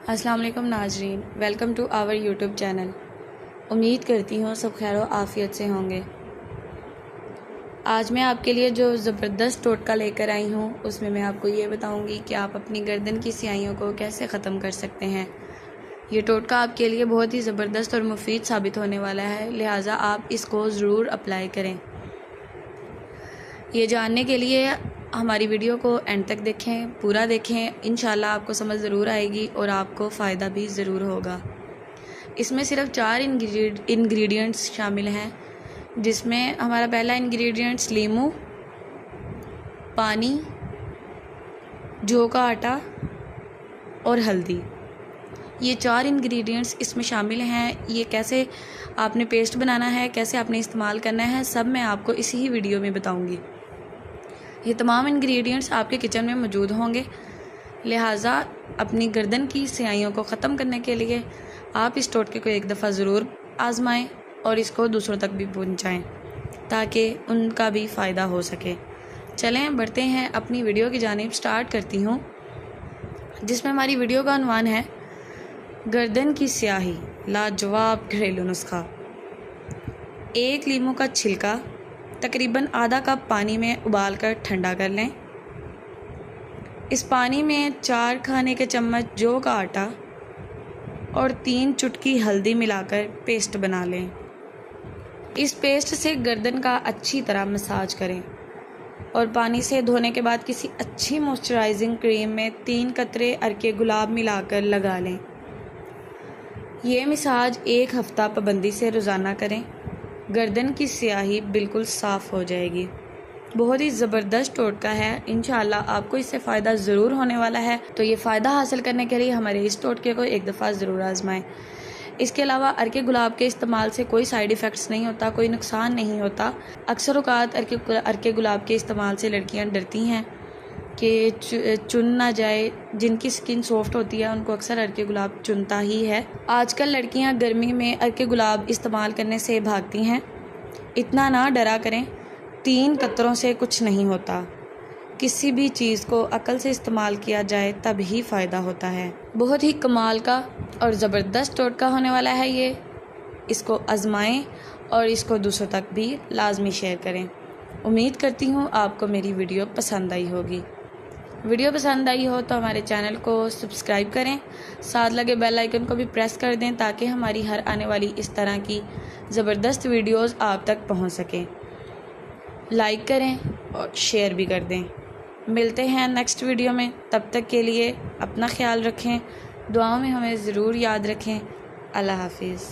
अस्सलाम वालेकुम नाजरीन, welcome to our YouTube channel. उम्मीद करती हूँ सब खैर आफ़ियत से होंगे। आज मैं आपके लिए जो ज़बरदस्त टोटका लेकर आई हूँ उसमें मैं आपको ये बताऊँगी कि आप अपनी गर्दन की स्याहियों को कैसे ख़त्म कर सकते हैं। ये टोटका आपके लिए बहुत ही ज़बरदस्त और मुफीद साबित होने वाला है, लिहाजा आप इसको ज़रूर अप्लाई करें। ये जानने के लिए हमारी वीडियो को एंड तक देखें, पूरा देखें। इंशाल्लाह आपको समझ ज़रूर आएगी और आपको फ़ायदा भी ज़रूर होगा। इसमें सिर्फ 4 इंग्रेडिएंट्स शामिल हैं, जिसमें हमारा पहला इंग्रेडिएंट्स लीमू, पानी, जौ का आटा और हल्दी। ये 4 इंग्रेडिएंट्स इसमें शामिल हैं। ये कैसे आपने पेस्ट बनाना है, कैसे आपने इस्तेमाल करना है, सब मैं आपको इसी ही वीडियो में बताऊंगी। ये तमाम इंग्रेडिएंट्स आपके किचन में मौजूद होंगे, लिहाजा अपनी गर्दन की स्याहियों को ख़त्म करने के लिए आप इस टोटके को एक दफ़ा ज़रूर आजमाएं और इसको दूसरों तक भी पहुंचाएं ताकि उनका भी फ़ायदा हो सके। चलें बढ़ते हैं अपनी वीडियो की जानिब। स्टार्ट करती हूँ, जिसमें हमारी वीडियो का उन्वान है गर्दन की स्याही लाजवाब घरेलू नुस्खा। 1 लीमू का छिलका तकरीबन आधा कप पानी में उबाल कर ठंडा कर लें। इस पानी में 4 खाने के चम्मच जौ का आटा और 3 चुटकी हल्दी मिलाकर पेस्ट बना लें। इस पेस्ट से गर्दन का अच्छी तरह मसाज करें और पानी से धोने के बाद किसी अच्छी मॉइस्चराइजिंग क्रीम में 3 कतरे अर्के गुलाब मिलाकर लगा लें। ये मसाज 1 हफ़्ता पाबंदी से रोज़ाना करें। गर्दन की स्याही बिल्कुल साफ़ हो जाएगी। बहुत ही ज़बरदस्त टोटका है, इंशाअल्लाह आपको इससे फ़ायदा ज़रूर होने वाला है। तो ये फ़ायदा हासिल करने के लिए हमारे इस टोटके को एक दफ़ा ज़रूर आजमाएं। इसके अलावा अर्के गुलाब के इस्तेमाल से कोई साइड इफ़ेक्ट्स नहीं होता, कोई नुकसान नहीं होता। अक्सर औक़ात अर्के गुलाब के इस्तेमाल से लड़कियाँ डरती हैं कि चुन ना जाए। जिनकी स्किन सॉफ्ट होती है उनको अक्सर अर्के गुलाब चुनता ही है। आजकल लड़कियां गर्मी में अर्के गुलाब इस्तेमाल करने से भागती हैं। इतना ना डरा करें, 3 कतरों से कुछ नहीं होता। किसी भी चीज़ को अकल से इस्तेमाल किया जाए तब ही फ़ायदा होता है। बहुत ही कमाल का और ज़बरदस्त टोटका होने वाला है ये। इसको आजमाएं और इसको दूसरों तक भी लाजमी शेयर करें। उम्मीद करती हूँ आपको मेरी वीडियो पसंद आई होगी। वीडियो पसंद आई हो तो हमारे चैनल को सब्सक्राइब करें, साथ लगे बेल आइकन को भी प्रेस कर दें ताकि हमारी हर आने वाली इस तरह की ज़बरदस्त वीडियोस आप तक पहुंच सकें। लाइक करें और शेयर भी कर दें। मिलते हैं नेक्स्ट वीडियो में, तब तक के लिए अपना ख्याल रखें, दुआओं में हमें ज़रूर याद रखें। अल्लाह हाफिज़।